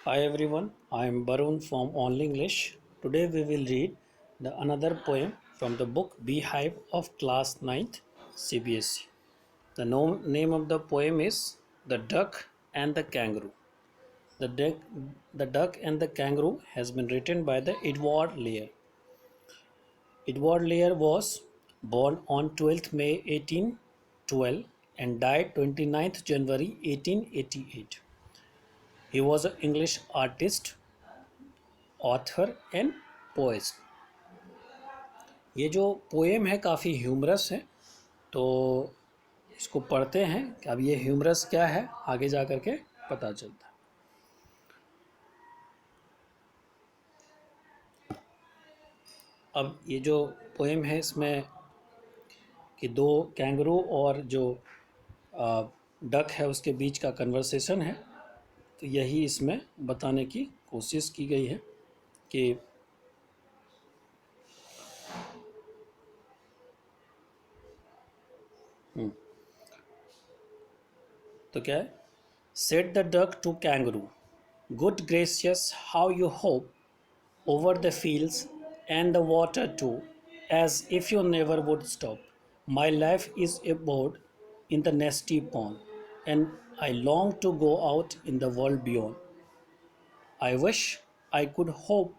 Hi everyone, I am Barun from Only English. Today we will read another poem from the book Beehive of Class Ninth CBSE. Name of the poem is The Duck and the Kangaroo. The Duck and the Kangaroo has been written by the Edward Lear. Edward Lear was born on 12th May 1812 and died 29th January 1888. He was an English artist, author and poet. ये जो poem है काफ़ी humerus है, तो इसको पढ़ते हैं कि अब ये ह्यूमरस क्या है आगे जा कर के पता चलता है। अब ये जो पोएम है इसमें कि दो कैंगरू और जो डक है उसके बीच का कन्वर्सेशन है, तो यही इसमें बताने की कोशिश की गई है कि तो क्या है, said the duck to kangaroo, good gracious how you hop over the fields and the water too, as if you never would stop. My life is aboard in the nesty pond, and I long to go out in the world beyond. I wish I could hope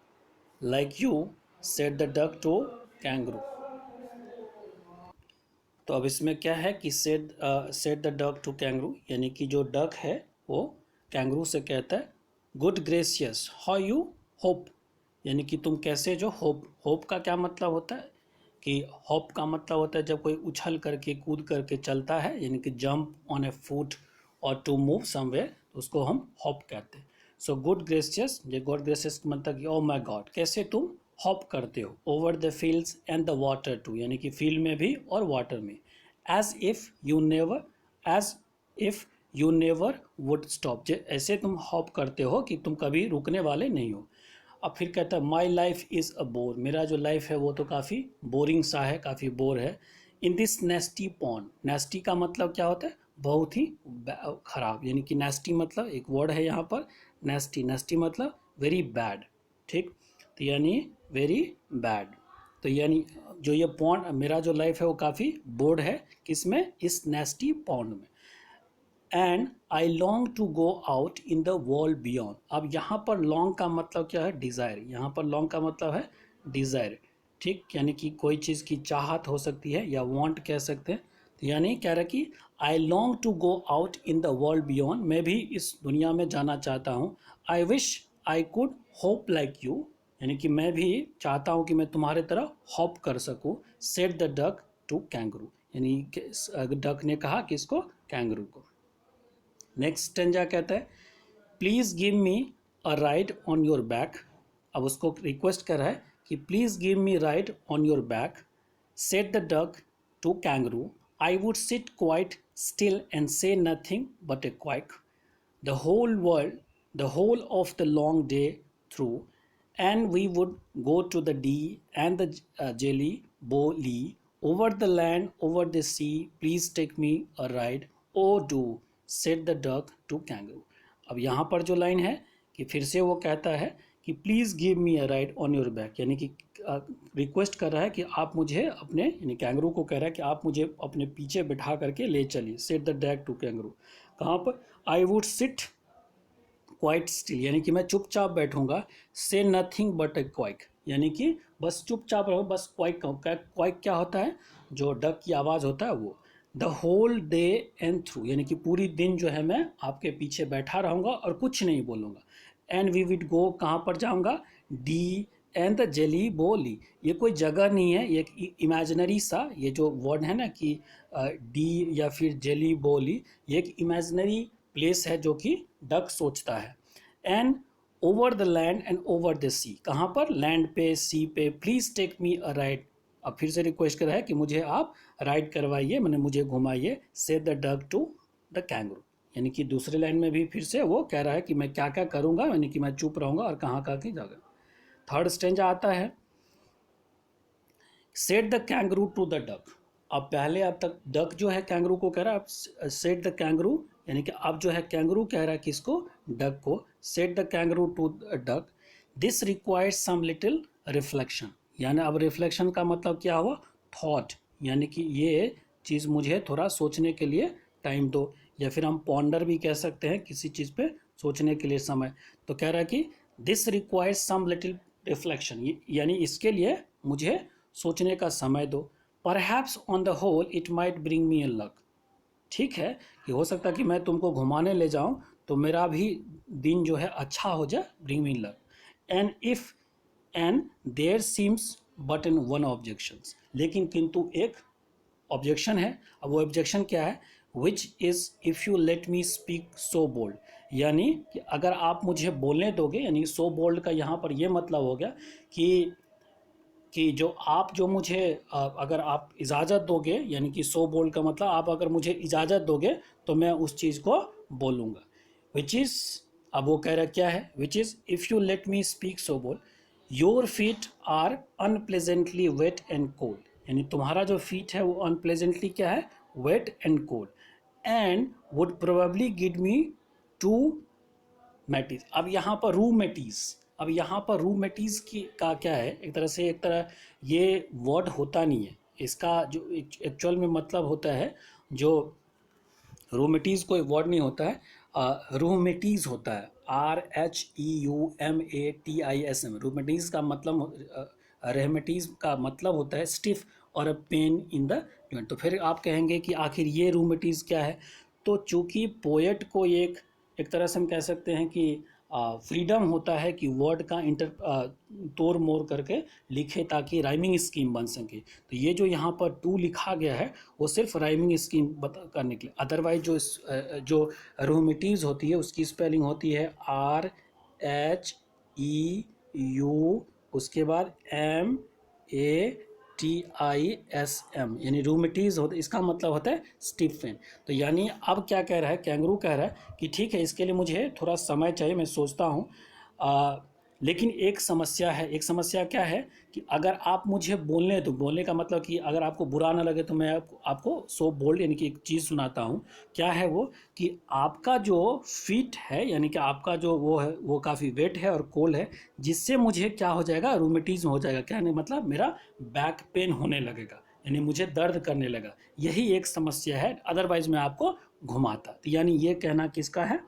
like you, said the duck to kangaroo. तो अब इसमें क्या है कि said the duck to kangaroo, यानी कि जो duck है वो कैंगरू से कहता है good gracious how you hope, यानी कि तुम कैसे जो होप का क्या मतलब होता है कि होप का मतलब होता है जब कोई उछल करके कूद करके चलता है, यानी कि जंप ऑन ए फुट और टू मूव समवेयर, तो उसको हम होप कहते हैं। सो गुड ग्रेसियस, ये गुड ग्रेसियस का मतलब कि ओ माय गॉड, कैसे तुम हॉप करते हो over the fields and the water too, यानी कि फील्ड में भी और वाटर में। As if you never would stop, ऐसे तुम हॉप करते हो कि तुम कभी रुकने वाले नहीं हो। अब फिर कहता है my life is a bore, मेरा जो लाइफ है वो तो काफ़ी बोरिंग सा है, काफ़ी बोर है। इन दिस नेस्टी पॉन्ड, नेस्टी का मतलब क्या होता है, बहुत ही खराब, यानी कि नेस्टी मतलब एक वर्ड है यहाँ पर, नेस्टी, नेस्टी मतलब वेरी बैड, ठीक, तो यानी वेरी बैड, तो यानी जो ये पॉन्ड, मेरा जो लाइफ है वो काफ़ी बोर्ड है, किसमें, इस नेस्टी पॉन्ड में। And I long to go out in the world beyond, अब यहाँ पर लॉन्ग का मतलब क्या है, डिज़ायर, यहाँ पर लॉन्ग का मतलब है डिज़ायर, ठीक, यानी कि कोई चीज़ की चाहत हो सकती है या वांट कह सकते हैं, तो यानी कह रहा कि I long to go out in the world beyond, मैं भी इस दुनिया में जाना चाहता हूँ। I wish I could hop like you, यानी कि मैं भी चाहता हूँ कि मैं तुम्हारे तरह हॉप कर सकूँ। Said the duck to kangaroo, यानी डक ने कहा कि इसको, कैंगरू को। नेक्स्ट स्टेंजा कहता है please give me a ride on your back, अब उसको रिक्वेस्ट कर रहा है कि please give me ride on your back. Said the duck to kangaroo, I would sit quite still and say nothing but a quack the whole world, the whole of the long day through, and we would go to the D and the jelly Boli, over the land, over the sea. Please take me a ride. Oh, do, said the duck to kangaroo. अब यहाँ पर जो line है कि फिर से वो कहता है कि please give me a ride on your back, यानी कि रिक्वेस्ट कर रहा है कि आप मुझे अपने, यानी कैंगरू को कह रहा है कि आप मुझे अपने पीछे बिठा करके ले चलिए। Said the duck to kangaroo, कहाँ पर, I would sit quite still, यानी कि मैं चुपचाप बैठूंगा। से नथिंग बट ए क्वाइक, यानी कि बस चुपचाप रहो, बस क्वाइक, क्वाइक क्या होता है, जो डक की आवाज़ होता है वो। The whole day and through, यानी कि पूरी दिन जो है मैं आपके पीछे बैठा रहूँगा और कुछ नहीं बोलूँगा। एंड वी विड गो, कहाँ पर जाऊँगा, डी एंड द जेली बोली, ये कोई जगह नहीं है, ये एक इमेजनरी सा, ये जो वर्ड है ना कि डी या फिर जेली बोली, ये एक इमेजनरी प्लेस है जो कि डक सोचता है। And over the land and over the sea, कहाँ पर, लैंड पे, सी पे। Please take me a ride, अब फिर से रिक्वेस्ट कर रहा है कि मुझे आप राइड करवाइए, मैंने मुझे घुमाइए। Said the duck to the kangaroo, यानी कि दूसरे लाइन में भी फिर से वो कह रहा है कि मैं क्या क्या करूँगा, यानी कि मैं चुप रहूँगा और कहाँ कहाँ की जगह। थर्ड स्टेंजा आता है said the kangaroo to the duck, अब पहले अब तक डक जो है कैंगरू को कह रहा है, अब सेट द कैंगरू, यानी कि अब जो है कैंगरू कह रहा है किसको, डक को, said the kangaroo to duck, this requires some little reflection, यानी अब रिफ्लेक्शन का मतलब क्या हुआ, थॉट, यानी कि ये चीज़ मुझे थोड़ा सोचने के लिए टाइम दो, या फिर हम पॉन्डर भी कह सकते हैं किसी चीज़ पे सोचने के लिए समय। तो कह रहा है कि this requires some little reflection, यानी इसके लिए मुझे सोचने का समय दो, perhaps on the whole it might bring me a luck, ठीक है कि हो सकता है कि मैं तुमको घुमाने ले जाऊं तो मेरा भी दिन जो है अच्छा हो जाए, bring me luck, and if and there seems but in one objections, लेकिन किंतु एक ऑब्जेक्शन है। अब वो ऑब्जेक्शन क्या है, which is if you let me speak so bold, यानी कि अगर आप मुझे बोलने दोगे, यानी सो बोल्ड का यहाँ पर ये मतलब हो गया कि जो आप जो मुझे अगर आप इजाज़त दोगे, यानी कि सो बोल्ड का मतलब आप अगर मुझे इजाज़त दोगे तो मैं उस चीज़ को बोलूँगा, विच इज़, अब वो कह रहा क्या है, which is if you let me speak so bold, your feet are unpleasantly wet and cold, यानी तुम्हारा जो फीट है वो अनप्लेजेंटली क्या है, wet and cold, and would probably give me rheumatiz. अब यहाँ पर रूमेटीज, अब यहाँ पर रूमेटीज की का क्या है, एक तरह से, एक तरह ये वर्ड होता नहीं है, इसका जो एक्चुअल में मतलब होता है, जो रूमेटीज कोई वर्ड नहीं होता है, रूमेटीज होता है, RHEUMATISM, रूमेटीज का मतलब, रेमेटीज का मतलब होता है स्टिफ और अ पेन इन द जॉइंट। तो फिर आप कहेंगे कि आखिर ये रूमेटीज क्या है, तो चूंकि पोएट को एक तरह से हम कह सकते हैं कि फ्रीडम होता है कि वर्ड का तोड़ मोड़ करके लिखे ताकि राइमिंग स्कीम बन सके, तो ये जो यहाँ पर टू लिखा गया है वो सिर्फ राइमिंग स्कीम करने के लिए, अदरवाइज जो रोमेटीज होती है उसकी स्पेलिंग होती है RHEU, उसके बाद MATISM, यानी रूमेटीज होता है, इसका मतलब होता है स्टिफन। तो यानी अब क्या कह रहा है, कैंगरू कह रहा है कि ठीक है इसके लिए मुझे थोड़ा समय चाहिए, मैं सोचता हूँ, लेकिन एक समस्या है। एक समस्या क्या है कि अगर आप मुझे बोलने दो, बोलने का मतलब कि अगर आपको बुरा ना लगे तो मैं आपको सो बोल्ड, यानी कि एक चीज़ सुनाता हूँ, क्या है वो, कि आपका जो फीट है, यानी कि आपका जो वो है वो काफ़ी वेट है और कोल्ड है, जिससे मुझे क्या हो जाएगा, रूमेटिज्म हो जाएगा, क्या नहीं मतलब मेरा बैक पेन होने लगेगा, यानी मुझे दर्द करने लगा, यही एक समस्या है, अदरवाइज मैं आपको घुमाता। तो यानी ये कहना किसका है,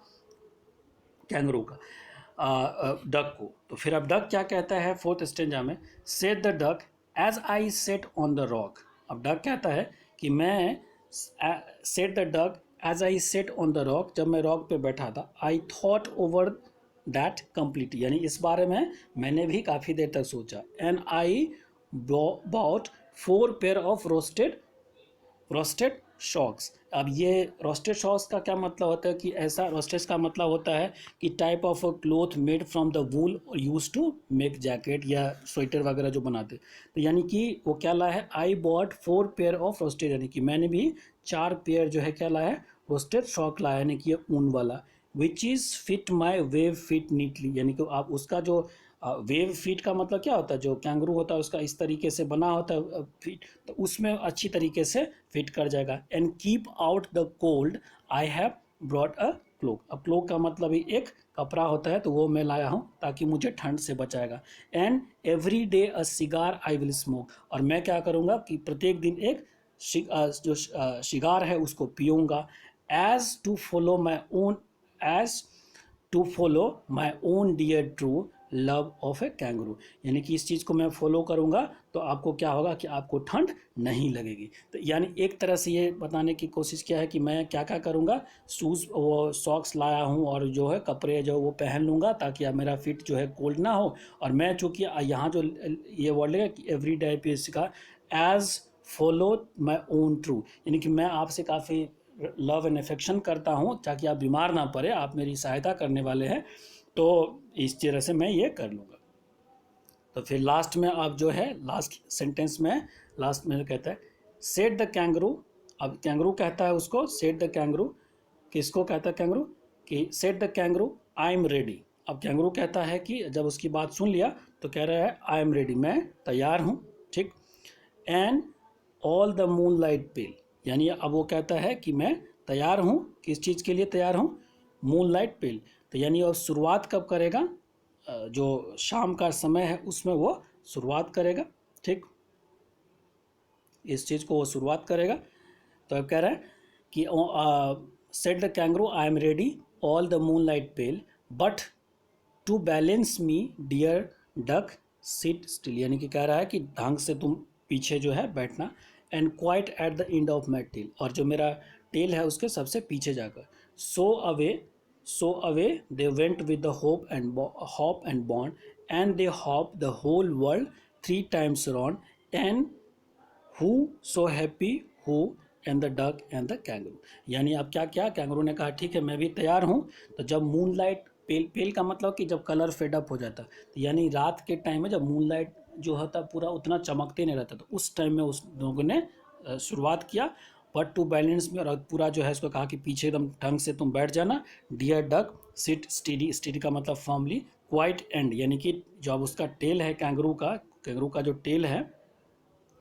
कैंगरू का, डक को। तो फिर अब डक क्या कहता है फोर्थ स्टेंजा में, said the duck as I sat on the rock. अब डक कहता है कि मैं, said the duck as I sat on the rock, जब मैं रॉक पे बैठा था, I thought over that complete, यानी इस बारे में मैंने भी काफ़ी देर तक सोचा, and I bought 4 pair of roasted socks. अब ये रोस्टेड शॉक्स का क्या मतलब होता है कि ऐसा, रोस्टेड का मतलब होता है कि type of a cloth made from the wool use to make jacket या स्वेटर वगैरह जो बनाते। तो यानी कि वो क्या लाया है, आई बॉट 4 पेयर ऑफ रोस्टेड, यानी कि मैंने भी 4 पेयर जो है क्या लाया है, रोस्टेड शॉक लाया, यानी कि ऊन वाला, विच is fit my wave fit neatly, यानी कि आप उसका जो वेव फीट का मतलब क्या होता है, जो कैंगरू होता है उसका इस तरीके से बना होता है फीट, तो उसमें अच्छी तरीके से फिट कर जाएगा। And keep out the cold I have brought a cloak. अब क्लोक का मतलब ही एक कपड़ा होता है, तो वो मैं लाया हूँ ताकि मुझे ठंड से बचाएगा। And every day a cigar I will smoke, और मैं क्या करूँगा कि प्रत्येक दिन एक जो शिगार है उसको पीऊँगा, as to follow my own, as to follow my own dear true love of a kangaroo, यानी कि इस चीज़ को मैं फॉलो करूँगा तो आपको क्या होगा कि आपको ठंड नहीं लगेगी। तो यानी एक तरह से ये बताने की कोशिश किया है कि मैं क्या क्या करूँगा, शूज़ वो सॉक्स लाया हूँ और जो है कपड़े जो वो पहन लूँगा ताकि अब मेरा फिट जो है कोल्ड ना हो। और मैं चूँकि यहाँ जो ये वर्ड है कि एवरी डे पे इसका as follow my own true, यानी कि मैं आपसे काफ़ी लव एंड अफेक्शन करता हूँ ताकि आप बीमार ना पड़े, आप मेरी सहायता करने वाले हैं, तो इस तरह से मैं ये कर लूँगा। तो फिर लास्ट में आप जो है लास्ट सेंटेंस में लास्ट में कहता है सेट द कैंगरू। अब कैंगरू कहता है उसको, सेट द कैंगरू, किसको कहता है कैंगरू, कि said the kangaroo I am ready. अब कैंगरू कहता है कि जब उसकी बात सुन लिया तो कह रहा है आई एम रेडी, मैं तैयार हूँ, ठीक। And all the moon light pale, यानी अब वो कहता है कि मैं तैयार हूँ, किस चीज़ के लिए तैयार हूँ? मूनलाइट पेल। तो यानी और शुरुआत कब करेगा? जो शाम का समय है उसमें वो शुरुआत करेगा। ठीक, इस चीज़ को वो शुरुआत करेगा। तो अब कह रहा है कि said the kangaroo, I am ready all the moonlight pale, but to balance me dear duck sit still, यानी कि कह रहा है कि ढंग से तुम पीछे जो है बैठना, and quite at the end of my tail, और जो मेरा टेल है उसके सबसे पीछे जाकर। So away they went with the hop and bond, and they hop the whole world 3 times around, and who so happy who and the duck and the kangaroo. यानी अब क्या क्या, कैंगरू ने कहा ठीक है मैं भी तैयार हूँ। तो जब मूनलाइट पेल, पेल का मतलब कि जब कलर फेड अप हो जाता, तो यानी रात के टाइम में जब मूनलाइट जो होता पूरा उतना चमकते नहीं रहता, तो उस टाइम में उस लोगों ने शुरुआत किया। बट टू बैलेंस में, और पूरा जो है उसको कहा कि पीछे एकदम ढंग से तुम बैठ जाना। Dear duck sit steady, steady का मतलब फॉर्मली, क्वाइट एंड, यानी कि जब उसका टेल है कैंगरू का जो टेल है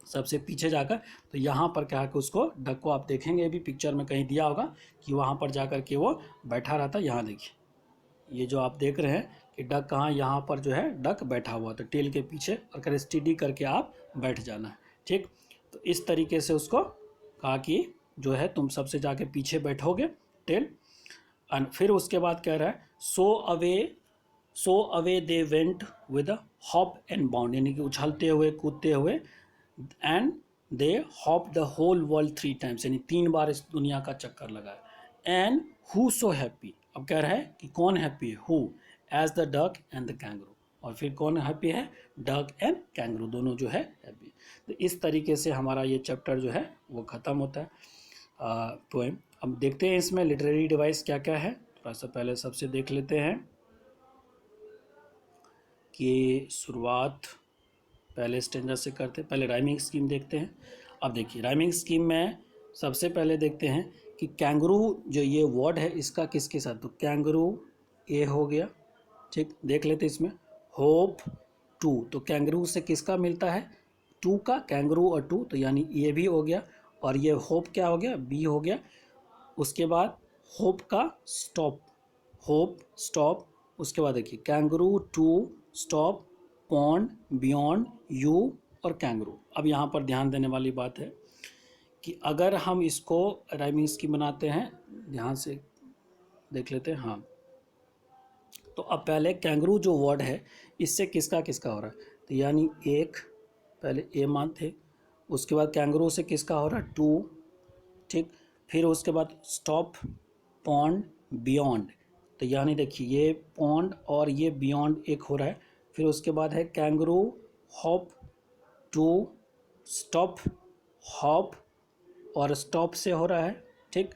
सबसे पीछे जाकर, तो यहाँ पर क्या है कि उसको डक को आप देखेंगे भी पिक्चर में कहीं दिया होगा कि वहाँ पर जाकर के वो बैठा रहता। यहाँ देखिए, ये जो आप देख रहे हैं कि डक कहाँ, यहाँ पर जो है डक बैठा हुआ, तो टेल के पीछे और कर स्टडी करके आप बैठ जाना है। ठीक, तो इस तरीके से उसको कहा कि जो है तुम सबसे जाके पीछे बैठोगे टेल। एंड फिर उसके बाद कह रहा है so away they went with hop and bound, यानी कि उछलते हुए कूदते हुए, and they hop the whole world 3 times, यानी 3 बार इस दुनिया का चक्कर लगाया। एंड हु सो हैप्पी, अब कह रहा है कि कौन हैप्पी है? Who, as the duck and the kangaroo, और फिर कौन हैप्पी है? डक एंड कैंगरू दोनों जो है हैप्पी। तो इस तरीके से हमारा ये चैप्टर जो है वो ख़त्म होता है, पोएम। अब देखते हैं इसमें लिटरेरी डिवाइस क्या क्या है। थोड़ा सा पहले सबसे देख लेते हैं कि शुरुआत पहले स्टेंजर से करते हैं। पहले राइमिंग स्कीम देखते हैं। अब देखिए राइमिंग स्कीम में सबसे पहले देखते हैं कि कैंगरू जो ये वर्ड है इसका किसके साथ, तो कैंगरू ए हो गया। ठीक, देख लेते हैं इसमें होप टू, तो कैंगरू से किसका मिलता है? टू का, कैंगरू और टू, तो यानी ये भी हो गया। और ये होप क्या हो गया? बी हो गया। उसके बाद होप का स्टॉप, होप स्टॉप। उसके बाद देखिए kangaroo to stop pond beyond you और कैंगरू। अब यहाँ पर ध्यान देने वाली बात है कि अगर हम इसको राइमिंग स्कीम बनाते हैं, ध्यान से देख लेते हैं। हाँ, तो अब पहले कैंगरू जो वर्ड है इससे किसका किसका हो रहा है, तो यानी एक, पहले ए मानते, उसके बाद कैंगरू से किसका हो रहा है? टू। ठीक, फिर उसके बाद स्टॉप पॉन्ड बियॉन्ड, तो यानी देखिए ये पॉन्ड और ये बियॉन्ड एक हो रहा है। फिर उसके बाद है kangaroo hop to stop hop, और स्टॉप से हो रहा है। ठीक,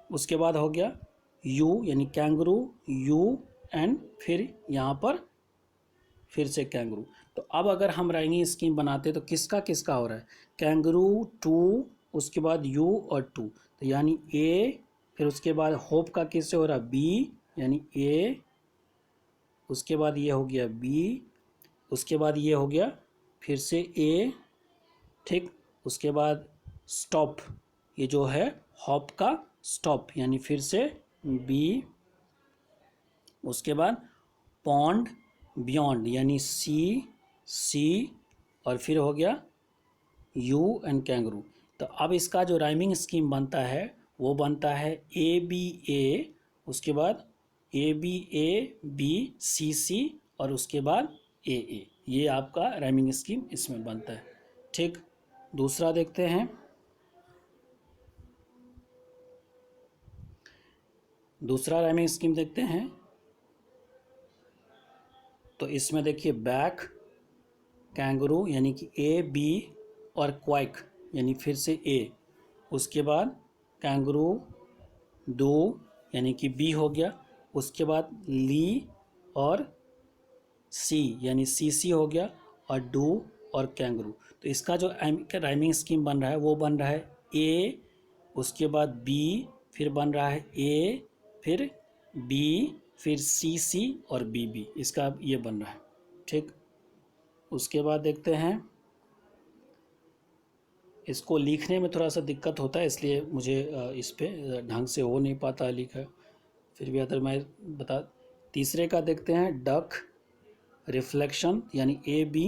उसके बाद हो गया यू, यानी कैंगरू यू, एंड फिर यहाँ पर फिर से कैंगरू। तो अब अगर हम राइमिंग स्कीम बनाते तो किसका किसका हो रहा है? कैंगरू टू, उसके बाद यू और टू, तो यानी ए, फिर उसके बाद होप का किससे हो रहा है? बी, यानी ए, उसके बाद ये हो गया बी, उसके बाद ये हो गया फिर से ए। ठीक, उसके बाद स्टॉप, ये जो है हॉप का स्टॉप, यानी फिर से बी, उसके बाद पॉन्ड बियॉन्ड, यानी सी, और फिर हो गया यू एंड कैंगरू। तो अब इसका जो राइमिंग स्कीम बनता है वो बनता है ए बी ए, उसके बाद ए बी सी, और उसके बाद ए। ये आपका राइमिंग स्कीम इसमें बनता है। ठीक, दूसरा देखते हैं। दूसरा राइमिंग स्कीम देखते हैं, तो इसमें देखिए बैक, कैंगरू यानी कि ए बी, और क्वाइक यानी फिर से ए, उसके बाद कैंगरू दो यानी कि बी हो गया, उसके बाद ली और सी यानी सी हो गया, और डू और कैंगरू। तो इसका जो राइमिंग स्कीम बन रहा है वो बन रहा है ए, उसके बाद बी, फिर बन रहा है ए, फिर बी, फिर सी और बी, इसका ये बन रहा है। ठीक, उसके बाद देखते हैं इसको लिखने में थोड़ा सा दिक्कत होता है, इसलिए मुझे इस पे ढंग से हो नहीं पाता लिखा। फिर भी अगर मैं बता, तीसरे का देखते हैं, डक रिफ्लेक्शन यानी ए बी,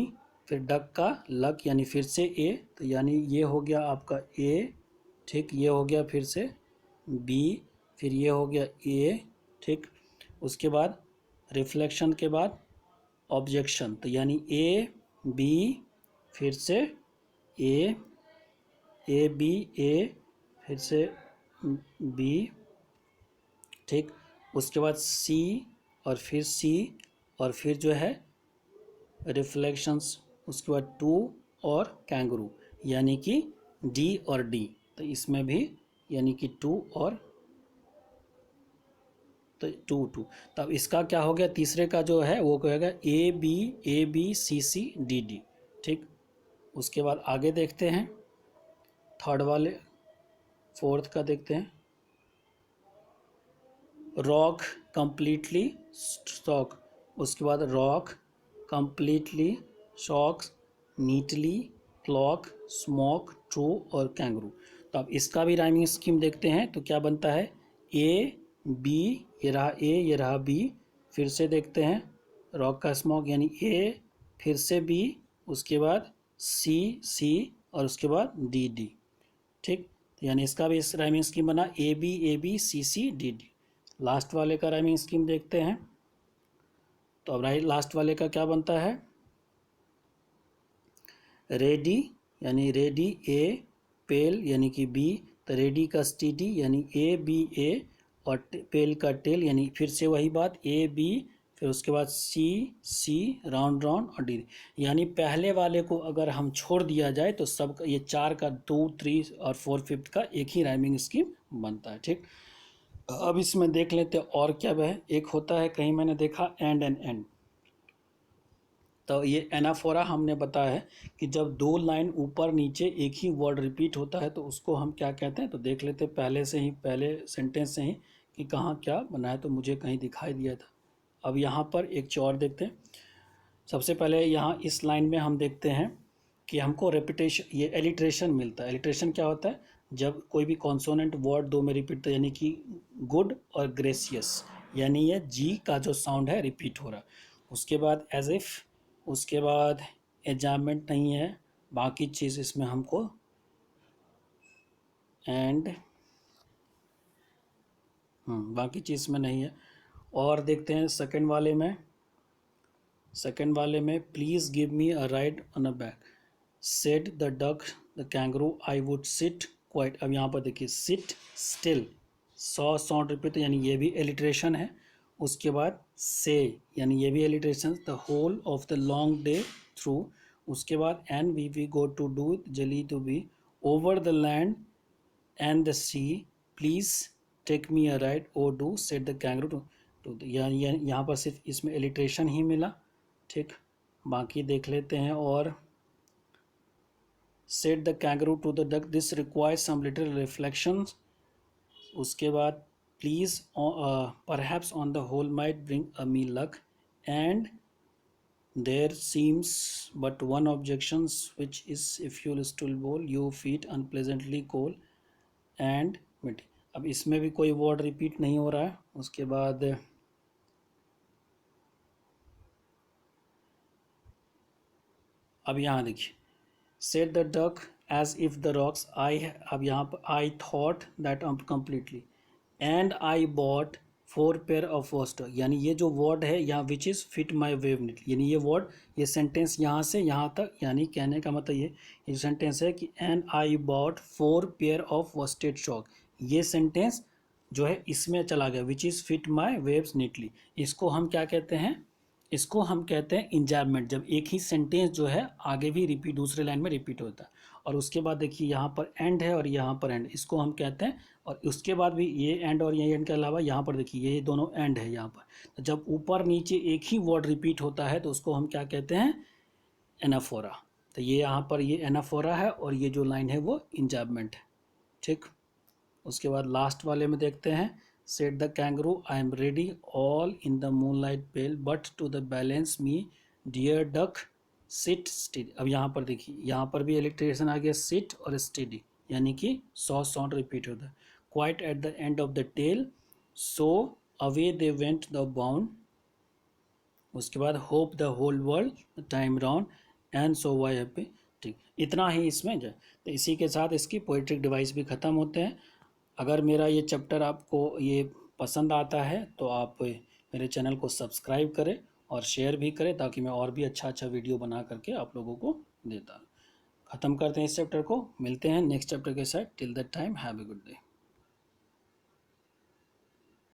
फिर डक का लक यानी फिर से ए, तो यानी ये हो गया आपका ए, ठीक, ये हो गया फिर से बी, फिर ये हो गया ए, ठीक। उसके बाद रिफ्लेक्शन के बाद ऑब्जेक्शन, तो यानी ए बी, फिर से ए, ए बी ए, फिर से बी, ठीक। उसके बाद सी, और फिर सी, और फिर जो है रिफ्लेक्शंस, उसके बाद टू और कैंगरू, यानी कि डी और डी, तो इसमें भी यानी कि टू और तो टू टू, तब इसका क्या हो गया, तीसरे का जो है वो कहेगा A B C C D D, ठीक। उसके बाद आगे देखते हैं थर्ड वाले, फोर्थ का देखते हैं, रॉक कंप्लीटली शॉक, उसके बाद rock completely shocks neatly clock smoke true और कैंगरू। तो अब इसका भी राइमिंग स्कीम देखते हैं, तो क्या बनता है, ए बी, ये रहा ए, ये रहा बी, फिर से देखते हैं रॉक का स्मोक यानी ए, फिर से बी, उसके बाद सी सी, और उसके बाद डी डी, ठीक। यानी इसका भी इस राइमिंग स्कीम बना A B C C D D. Last वाले का राइमिंग स्कीम देखते हैं, तो अब लास्ट वाले का क्या बनता है, रेडी यानी रेडी ए, पेल यानी कि बी, तो रेडी का स्टीडी यानी ए बी ए, और पेल का टेल यानी फिर से वही बात ए बी, फिर उसके बाद सी सी, राउंड राउंड और डी, यानी पहले वाले को अगर हम छोड़ दिया जाए तो सब ये चार का 2 3 और 4 5 का एक ही राइमिंग स्कीम बनता है, ठीक। अब इसमें देख लेते हैं और क्या है, एक होता है कहीं मैंने देखा एंड एंड एंड, तो ये एनाफोरा हमने बताया है कि जब दो लाइन ऊपर नीचे एक ही वर्ड रिपीट होता है तो उसको हम क्या कहते हैं, तो देख लेते हैं पहले से ही, पहले सेंटेंस से ही कि कहाँ क्या बना है, तो मुझे कहीं दिखाई दिया था। अब यहाँ पर एक चीज़ और देखते हैं, सबसे पहले यहाँ इस लाइन में हम देखते हैं कि हमको रेपिटेशन, ये एलिट्रेशन मिलता है। एलिट्रेशन क्या होता है, जब कोई भी कॉन्सोनेंट वर्ड दो में रिपीट, तो यानी कि गुड और ग्रेसियस, यानी ये जी का जो साउंड है रिपीट हो रहा। उसके बाद एज इफ, उसके बाद एजामेंट नहीं है, बाकी चीज़ इसमें हमको एंड बाकी चीज़ में नहीं है। और देखते हैं सेकंड वाले में, सेकंड वाले में please give me a ride on a back, said the duck the kangaroo I would sit quite. अब यहाँ पर देखिए seat still, saw sound repeat, यानी ये भी एलिट्रेशन है। उसके बाद से, यानी ये भी alliteration, the whole of the long day through. उसके बाद and we go to do jelly to be over the land and the sea, please take me a ride oh do said the kangaroo to. यहाँ पर सिर्फ इसमें alliteration ही मिला, ठीक। बाकी देख लेते हैं, और said the kangaroo to the duck, this requires some little reflection. उसके बाद please perhaps on the whole might bring a me luck, and there seems but one objection which is if you still bold you feet unpleasantly cold and mitt. अब इसमें भी कोई word repeat नहीं हो रहा है। उसके बाद अब यहाँ देखिए, said the duck as if the rocks I, अब यहाँ पर I thought that completely and I bought 4 pair of वॉस्टर, यानी ये जो वर्ड है यहाँ which is fit my web neat, यानी ये वर्ड, ये सेंटेंस यहाँ से यहाँ तक, यानी कहने का मतलब ये सेंटेंस है कि and I bought 4 pair of वॉस्टेड shock, ये सेंटेंस जो है इसमें चला गया, विच is fit my waves neatly. इसको हम क्या कहते हैं, इसको हम कहते हैं इंजैबमेंट, जब एक ही सेंटेंस जो है आगे भी रिपीट, दूसरे लाइन में रिपीट होता है। और उसके बाद देखिए यहाँ पर एंड है और यहाँ पर एंड, इसको हम कहते हैं। और उसके बाद भी ये एंड और ये एंड के अलावा यहाँ पर देखिए ये दोनों एंड है यहाँ पर, तो जब ऊपर नीचे एक ही वर्ड रिपीट होता है तो उसको हम क्या कहते हैं, एनाफोरा। तो ये यहाँ पर ये एनाफोरा है और ये जो लाइन है वो इंजैबमेंट है, ठीक। उसके बाद लास्ट वाले में देखते हैं, said the kangaroo I am ready all in the moonlight pale but to the balance me dear duck sit steady. अब यहाँ पर देखिए, यहाँ पर भी इलिट्रेशन आ गया, सिट और स्टडी, यानी कि सॉ साउंड रिपीट होता है। Quite at the end of the tail, so away they went the bound, उसके बाद hop the whole world time round, and so why happy. ठीक, इतना ही इसमें जो, तो इसी के साथ इसकी पोइट्रिक डिवाइस भी ख़त्म होते हैं। अगर मेरा ये चैप्टर आपको ये पसंद आता है तो आप मेरे चैनल को सब्सक्राइब करें और शेयर भी करें, ताकि मैं और भी अच्छा अच्छा वीडियो बना करके आप लोगों को देता। ख़त्म करते हैं इस चैप्टर को, मिलते हैं नेक्स्ट चैप्टर के साथ। Till that time have a good day.